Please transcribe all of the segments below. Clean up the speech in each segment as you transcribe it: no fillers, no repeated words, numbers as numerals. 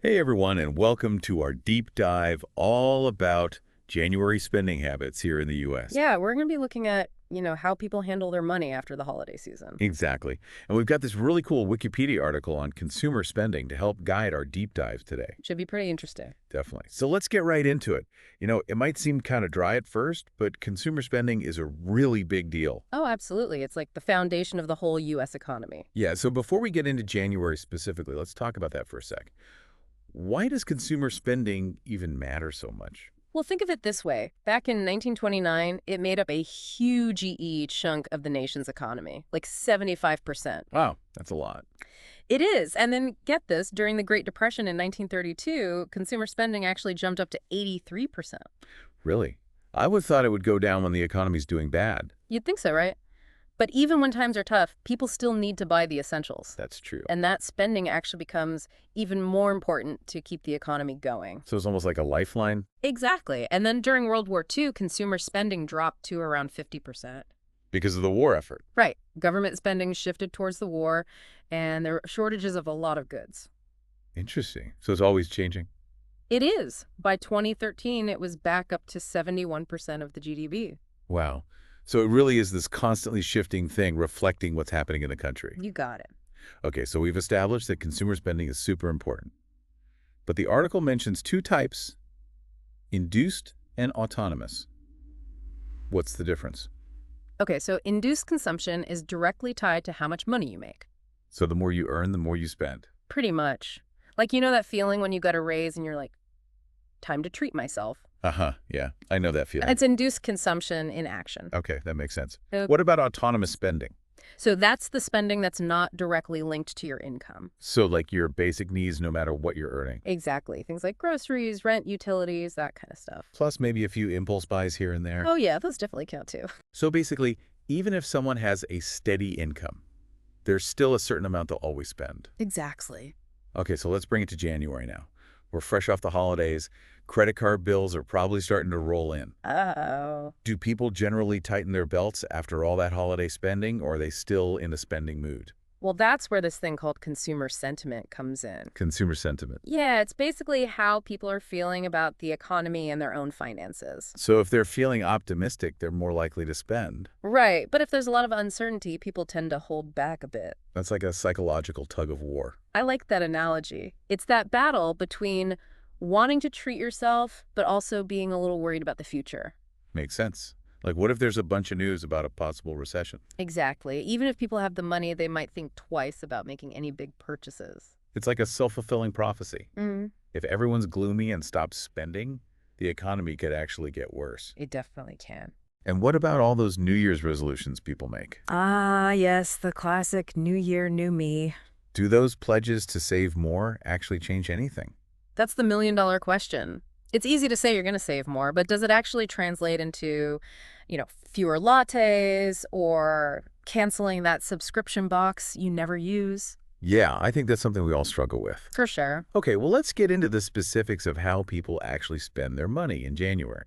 Hey everyone, and welcome to our deep dive all about January spending habits here in the US. Yeah, we're going to be looking at, how people handle their money after the holiday season. Exactly. And we've got this really cool Wikipedia article on consumer spending to help guide our deep dive today. Should be pretty interesting. Definitely. So let's get right into it. It might seem kind of dry at first, but consumer spending is a really big deal. Oh, absolutely. It's like the foundation of the whole U.S. economy. Yeah, so before we get into January specifically, let's talk about that for a sec. Why does consumer spending even matter so much? Well, think of it this way. Back in 1929, it made up a huge chunk of the nation's economy, like 75%. Wow, that's a lot. It is. And then get this, during the Great Depression in 1932, consumer spending actually jumped up to 83%. Really? I would thought it would go down when the economy's doing bad. You'd think so, right? But even when times are tough, people still need to buy the essentials. That's true. And that spending actually becomes even more important to keep the economy going. So it's almost like a lifeline? Exactly. And then during World War II, consumer spending dropped to around 50%. Because of the war effort. Right. Government spending shifted towards the war, and there were shortages of a lot of goods. Interesting. So it's always changing. It is. By 2013, it was back up to 71% of the GDP. Wow. So it really is this constantly shifting thing reflecting what's happening in the country. You got it. Okay, so we've established that consumer spending is super important. But the article mentions two types, induced and autonomous. What's the difference? Okay, so induced consumption is directly tied to how much money you make. So the more you earn, the more you spend. Pretty much. Like, that feeling when you got a raise and you're like, time to treat myself. Uh-huh, yeah. I know that feeling. It's induced consumption in action. Okay, that makes sense. Uh, What about autonomous spending? So that's the spending that's not directly linked to your income. So like your basic needs no matter what you're earning. Exactly. Things like groceries, rent, utilities, that kind of stuff. Plus maybe a few impulse buys here and there. Oh, yeah, those definitely count too. So basically, even if someone has a steady income, there's still a certain amount they'll always spend. Exactly. Okay, so let's bring it to January now. We're fresh off the holidays. Credit card bills are probably starting to roll in. Oh. Do people generally tighten their belts after all that holiday spending, or are they still in a spending mood? Well, that's where this thing called consumer sentiment comes in. Consumer sentiment. Yeah, it's basically how people are feeling about the economy and their own finances. So if they're feeling optimistic, they're more likely to spend. Right, but if there's a lot of uncertainty, people tend to hold back a bit. That's like a psychological tug of war. I like that analogy. It's that battle between wanting to treat yourself, but also being a little worried about the future. Makes sense. Like, what if there's a bunch of news about a possible recession? Exactly. Even if people have the money, they might think twice about making any big purchases. It's like a self-fulfilling prophecy. Mm, If everyone's gloomy and stops spending, the economy could actually get worse. it definitely can. And what about all those New Year's resolutions people make? Ah, yes, the classic New Year, New Me. Do those pledges to save more actually change anything? That's the million-dollar question. It's easy to say you're going to save more, but does it actually translate into, fewer lattes or canceling that subscription box you never use? Yeah, I think that's something we all struggle with. For sure. Okay, well, let's get into the specifics of how people actually spend their money in January.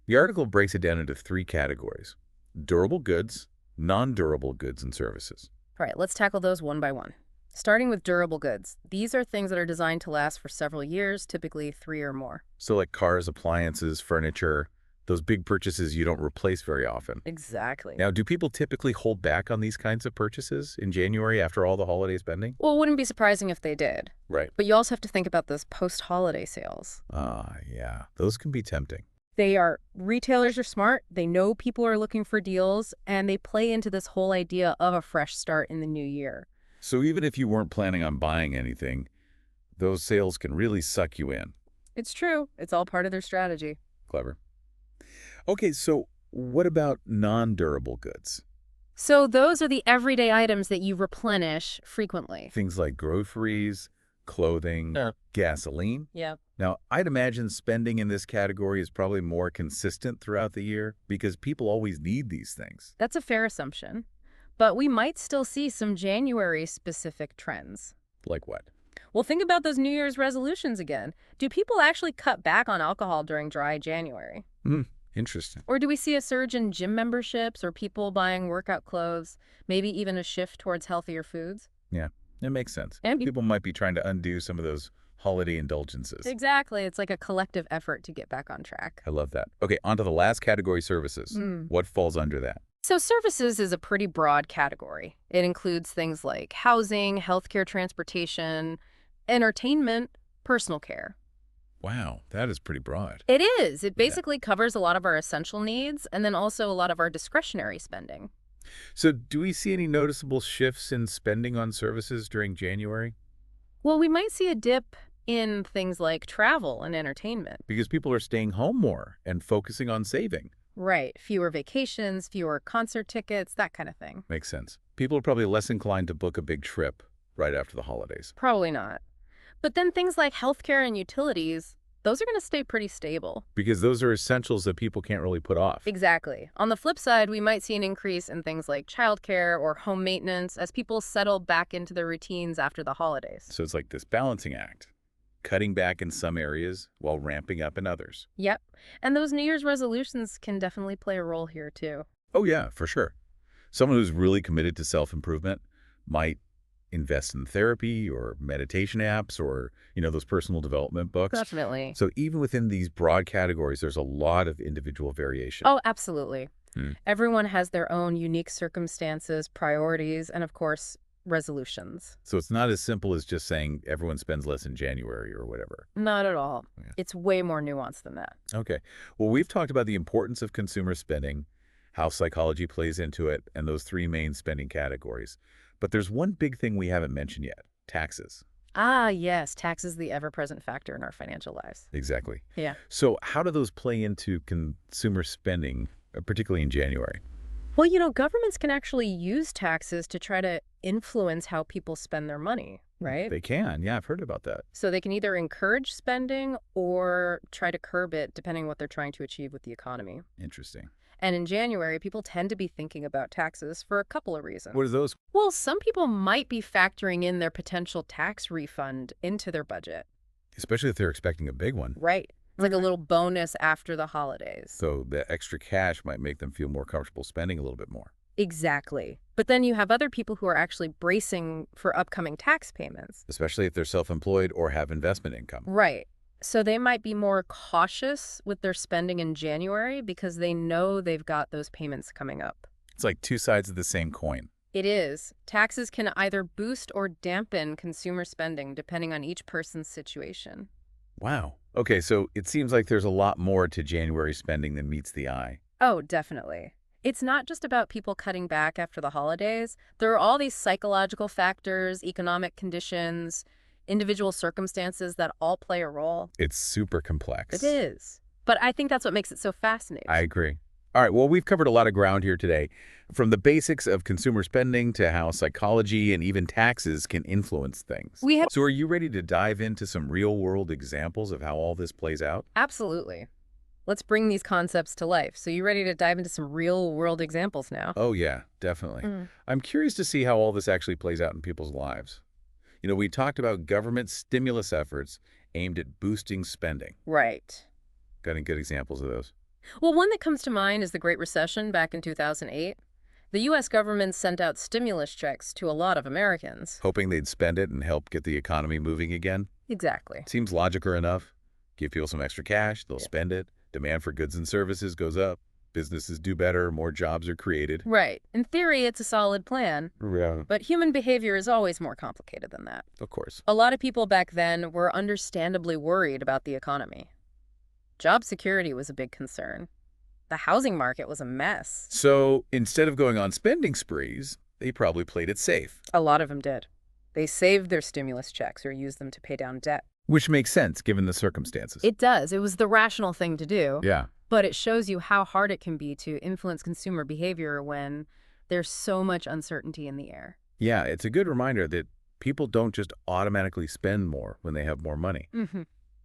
The article breaks it down into three categories: durable goods, non-durable goods and services. All right, let's tackle those one by one. Starting with durable goods. These are things that are designed to last for several years, typically 3 or more. So like cars, appliances, furniture, those big purchases you don't replace very often. Exactly. Now, do people typically hold back on these kinds of purchases in January after all the holiday spending? Well, it wouldn't be surprising if they did. Right. But you also have to think about those post-holiday sales. Ah, yeah. Those can be tempting. Retailers are smart, they know people are looking for deals, and they play into this whole idea of a fresh start in the new year. So even if you weren't planning on buying anything, those sales can really suck you in. It's true. It's all part of their strategy. Clever. Okay, so what about non-durable goods? So those are the everyday items that you replenish frequently. Things like groceries, clothing, Yeah. gasoline. Yeah. Now, I'd imagine spending in this category is probably more consistent throughout the year because people always need these things. That's a fair assumption. But we might still see some January-specific trends. Like what? Well, think about those New Year's resolutions again. Do people actually cut back on alcohol during dry January? Interesting. Or do we see a surge in gym memberships or people buying workout clothes, maybe even a shift towards healthier foods? Yeah, it makes sense. And People might be trying to undo some of those Holiday indulgences. Exactly. It's like a collective effort to get back on track. I love that. Okay, on to the last category, services. What falls under that? So services is a pretty broad category. It includes things like housing, healthcare, transportation, entertainment, personal care. Wow, that is pretty broad. It is. It basically covers a lot of our essential needs and then also a lot of our discretionary spending. So do we see any noticeable shifts in spending on services during January? Well, we might see a dip in things like travel and entertainment. Because people are staying home more and focusing on saving. Right. Fewer vacations, fewer concert tickets, that kind of thing. Makes sense. People are probably less inclined to book a big trip right after the holidays. Probably not. But then things like healthcare and utilities, those are going to stay pretty stable. Because those are essentials that people can't really put off. Exactly. On the flip side, we might see an increase in things like childcare or home maintenance as people settle back into their routines after the holidays. So it's like this balancing act, cutting back in some areas while ramping up in others. Yep. And those New Year's resolutions can definitely play a role here too. Oh yeah, for sure. Someone who's really committed to self-improvement might invest in therapy or meditation apps or, those personal development books. Definitely. So even within these broad categories, there's a lot of individual variation. Oh, absolutely. Everyone has their own unique circumstances, priorities, and of course, resolutions. So it's not as simple as just saying everyone spends less in January or whatever. Not at all. Yeah. It's way more nuanced than that. Okay. Well, we've talked about the importance of consumer spending, how psychology plays into it, and those three main spending categories. But there's one big thing we haven't mentioned yet, taxes. Ah, yes. Tax is the ever-present factor in our financial lives. Exactly. Yeah. So how do those play into consumer spending, particularly in January? Well, governments can actually use taxes to try to influence how people spend their money, right? They can. Yeah, I've heard about that. So they can either encourage spending or try to curb it, depending on what they're trying to achieve with the economy. Interesting. And in January, people tend to be thinking about taxes for a couple of reasons. What are those? Well, some people might be factoring in their potential tax refund into their budget. Especially if they're expecting a big one. Right. It's like a little bonus after the holidays. So the extra cash might make them feel more comfortable spending a little bit more. Exactly. But then you have other people who are actually bracing for upcoming tax payments. Especially if they're self-employed or have investment income. Right. So they might be more cautious with their spending in January because they know they've got those payments coming up. It's like two sides of the same coin. It is. Taxes can either boost or dampen consumer spending depending on each person's situation. Wow. Okay, so it seems like there's a lot more to January spending than meets the eye. Oh, definitely. It's not just about people cutting back after the holidays. There are all these psychological factors, economic conditions, individual circumstances that all play a role. It's super complex. It is. But I think that's what makes it so fascinating. I agree. All right, well, we've covered a lot of ground here today, from the basics of consumer spending to how psychology and even taxes can influence things. So are you ready to dive into some real-world examples of how all this plays out? Absolutely. Let's bring these concepts to life. So you ready to dive into some real-world examples now? Oh, yeah, definitely. I'm curious to see how all this actually plays out in people's lives. We talked about government stimulus efforts aimed at boosting spending. Right. Got any good examples of those? Well, one that comes to mind is the Great Recession back in 2008. The U.S. government sent out stimulus checks to a lot of Americans. Hoping they'd spend it and help get the economy moving again? Exactly. Seems logical enough. Give people some extra cash, they'll spend it. Demand for goods and services goes up. Businesses do better, more jobs are created. Right. In theory, it's a solid plan. Yeah. But human behavior is always more complicated than that. Of course. A lot of people back then were understandably worried about the economy. Job security was a big concern. The housing market was a mess. So instead of going on spending sprees, they probably played it safe. A lot of them did. They saved their stimulus checks or used them to pay down debt. Which makes sense given the circumstances. It does. It was the rational thing to do. Yeah. But it shows you how hard it can be to influence consumer behavior when there's so much uncertainty in the air. Yeah, it's a good reminder that people don't just automatically spend more when they have more money.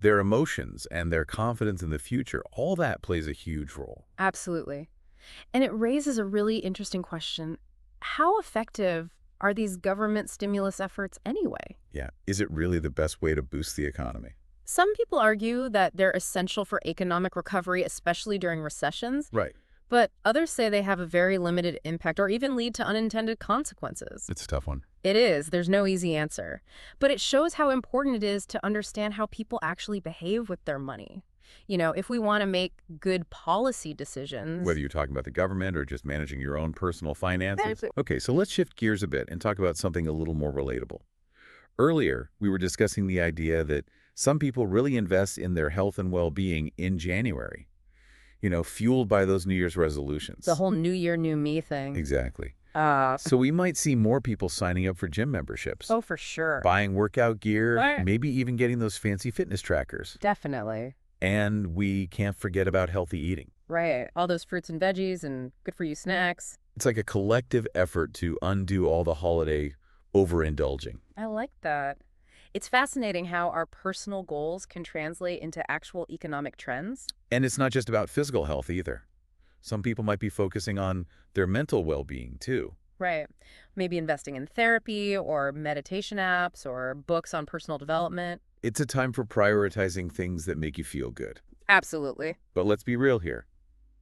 Their emotions and their confidence in the future, all that plays a huge role. Absolutely. And it raises a really interesting question. How effective are these government stimulus efforts anyway? Yeah. Is it really the best way to boost the economy? Some people argue that they're essential for economic recovery, especially during recessions. Right. But others say they have a very limited impact or even lead to unintended consequences. It's a tough one. It is. There's no easy answer. But it shows how important it is to understand how people actually behave with their money. If we want to make good policy decisions. Whether you're talking about the government or just managing your own personal finances. Exactly. Okay, so let's shift gears a bit and talk about something a little more relatable. Earlier, we were discussing the idea that some people really invest in their health and well-being in January, fueled by those New Year's resolutions. The whole new year, new me thing. Exactly. So we might see more people signing up for gym memberships, Oh, for sure. buying workout gear, Right. maybe even getting those fancy fitness trackers. Definitely. And we can't forget about healthy eating. Right. All those fruits and veggies and good for you snacks. It's like a collective effort to undo all the holiday overindulging. I like that. It's fascinating how our personal goals can translate into actual economic trends. And it's not just about physical health either. Some people might be focusing on their mental well-being too. Right. Maybe investing in therapy or meditation apps or books on personal development. It's a time for prioritizing things that make you feel good. Absolutely. But let's be real here.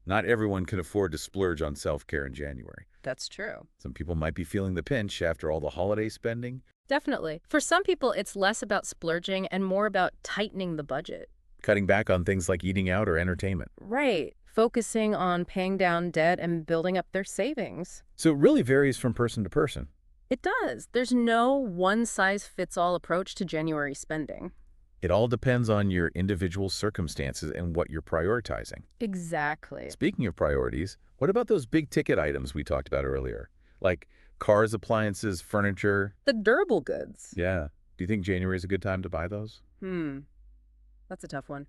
Not everyone can afford to splurge on self-care in January. That's true. Some people might be feeling the pinch after all the holiday spending, Definitely. For some people, it's less about splurging and more about tightening the budget. cutting back on things like eating out or entertainment. Right. Focusing on paying down debt and building up their savings. So it really varies from person to person. It does. There's no one-size-fits-all approach to January spending. It all depends on your individual circumstances and what you're prioritizing. Exactly. Speaking of priorities, what about those big ticket items we talked about earlier? Like cars, appliances, furniture? The durable goods. Yeah. Do you think January is a good time to buy those? That's a tough one.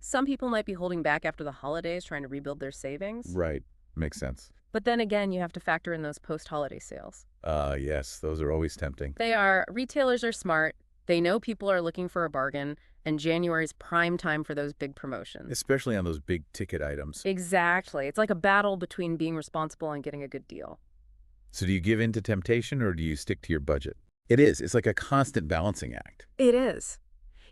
Some people might be holding back after the holidays, trying to rebuild their savings. Right. Makes sense. But then again, you have to factor in those post-holiday sales. Yes, those are always tempting. Retailers are smart. They know people are looking for a bargain, and January's prime time for those big promotions. Especially on those big ticket items. Exactly. It's like a battle between being responsible and getting a good deal. So do you give in to temptation or do you stick to your budget? It is. It's like a constant balancing act. It is.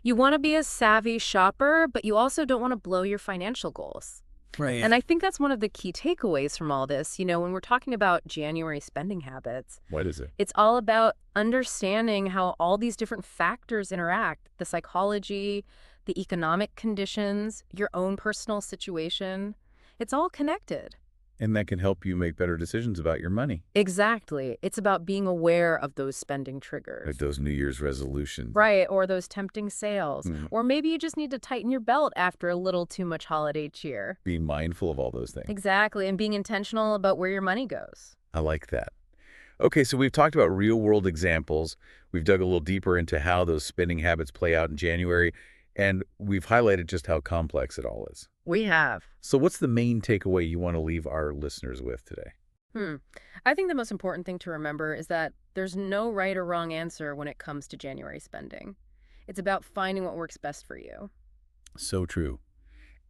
You want to be a savvy shopper, but you also don't want to blow your financial goals. Right. And I think that's one of the key takeaways from all this. When we're talking about January spending habits, What is it? it's all about understanding how all these different factors interact: the psychology, the economic conditions, your own personal situation. It's all connected. And that can help you make better decisions about your money. Exactly. It's about being aware of those spending triggers. Like those New Year's resolutions. Right, or those tempting sales. Mhm. Or maybe you just need to tighten your belt after a little too much holiday cheer. Being mindful of all those things. Exactly, and being intentional about where your money goes. I like that. Okay, so we've talked about real-world examples. We've dug a little deeper into how those spending habits play out in January, and we've highlighted just how complex it all is. We have. So what's the main takeaway you want to leave our listeners with today? I think the most important thing to remember is that there's no right or wrong answer when it comes to January spending. It's about finding what works best for you. So true.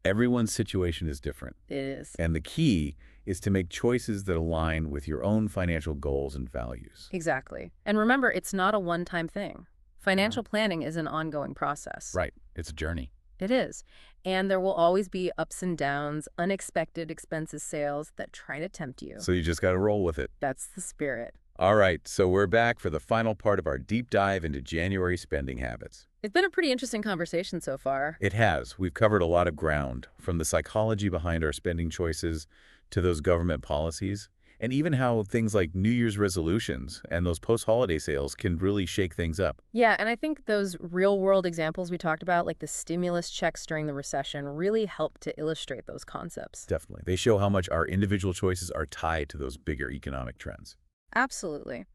Everyone's situation is different, It is. and the key is to make choices that align with your own financial goals and values. Exactly. And remember, it's not a one-time thing. Financial planning is an ongoing process. Right. It's a journey. It is. And there will always be ups and downs, unexpected expenses sales that try to tempt you. So you just got to roll with it. That's the spirit. All right, so we're back for the final part of our deep dive into January spending habits. It's been a pretty interesting conversation so far. It has. We've covered a lot of ground, from the psychology behind our spending choices to those government policies, and even how things like New Year's resolutions and those post-holiday sales can really shake things up. Yeah, and I think those real-world examples we talked about, like the stimulus checks during the recession, really help to illustrate those concepts. Definitely. They show how much our individual choices are tied to those bigger economic trends. Absolutely.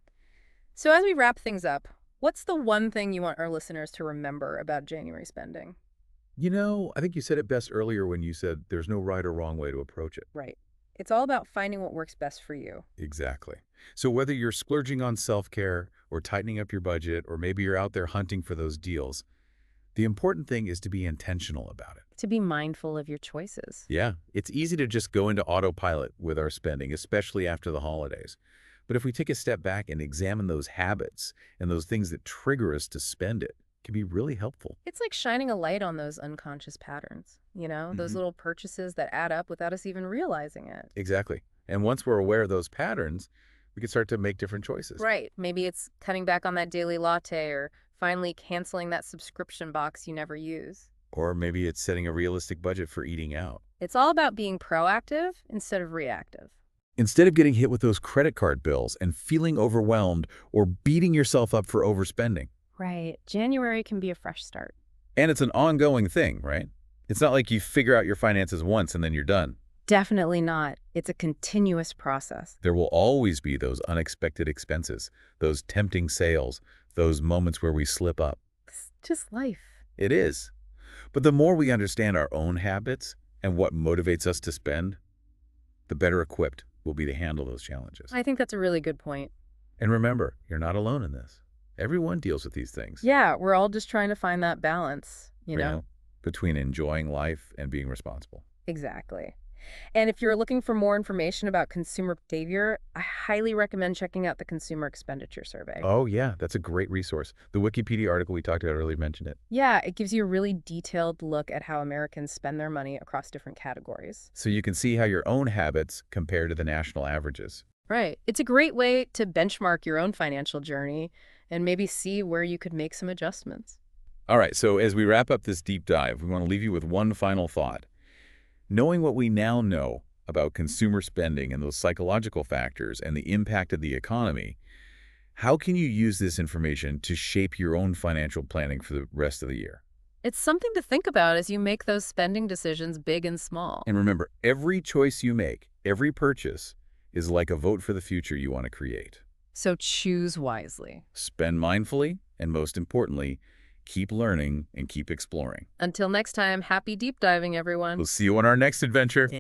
So as we wrap things up, what's the one thing you want our listeners to remember about January spending? I think you said it best earlier when you said there's no right or wrong way to approach it. Right. It's all about finding what works best for you. Exactly. So whether you're splurging on self-care or tightening up your budget, or maybe you're out there hunting for those deals, the important thing is to be intentional about it. To be mindful of your choices. Yeah, it's easy to just go into autopilot with our spending, especially after the holidays. But if we take a step back and examine those habits and those things that trigger us to spend it, can be really helpful. It's like shining a light on those unconscious patterns, those little purchases that add up without us even realizing it. Exactly. And once we're aware of those patterns, we could start to make different choices. Right. Maybe it's cutting back on that daily latte or finally canceling that subscription box you never use. Or maybe it's setting a realistic budget for eating out. It's all about being proactive instead of reactive. Instead of getting hit with those credit card bills and feeling overwhelmed or beating yourself up for overspending. Right. January can be a fresh start. And it's an ongoing thing, right? It's not like you figure out your finances once and then you're done. Definitely not. It's a continuous process. There will always be those unexpected expenses, those tempting sales, those moments where we slip up. It's just life. It is. But the more we understand our own habits and what motivates us to spend, the better equipped we'll be to handle those challenges. I think that's a really good point. And remember, you're not alone in this. Everyone deals with these things. Yeah, we're all just trying to find that balance, you know? Between enjoying life and being responsible. Exactly. And if you're looking for more information about consumer behavior, I highly recommend checking out the Consumer Expenditure Survey. Oh, yeah, that's a great resource. The Wikipedia article we talked about earlier mentioned it. Yeah, it gives you a really detailed look at how Americans spend their money across different categories. So you can see how your own habits compare to the national averages. Right. It's a great way to benchmark your own financial journey and maybe see where you could make some adjustments. All right, so as we wrap up this deep dive, we want to leave you with one final thought. Knowing what we now know about consumer spending and those psychological factors and the impact of the economy, how can you use this information to shape your own financial planning for the rest of the year? It's something to think about as you make those spending decisions, big and small. And remember, every choice you make, every purchase, is like a vote for the future you want to create. So choose wisely. Spend mindfully, and most importantly, keep learning and keep exploring. Until next time, happy deep diving, everyone. We'll see you on our next adventure.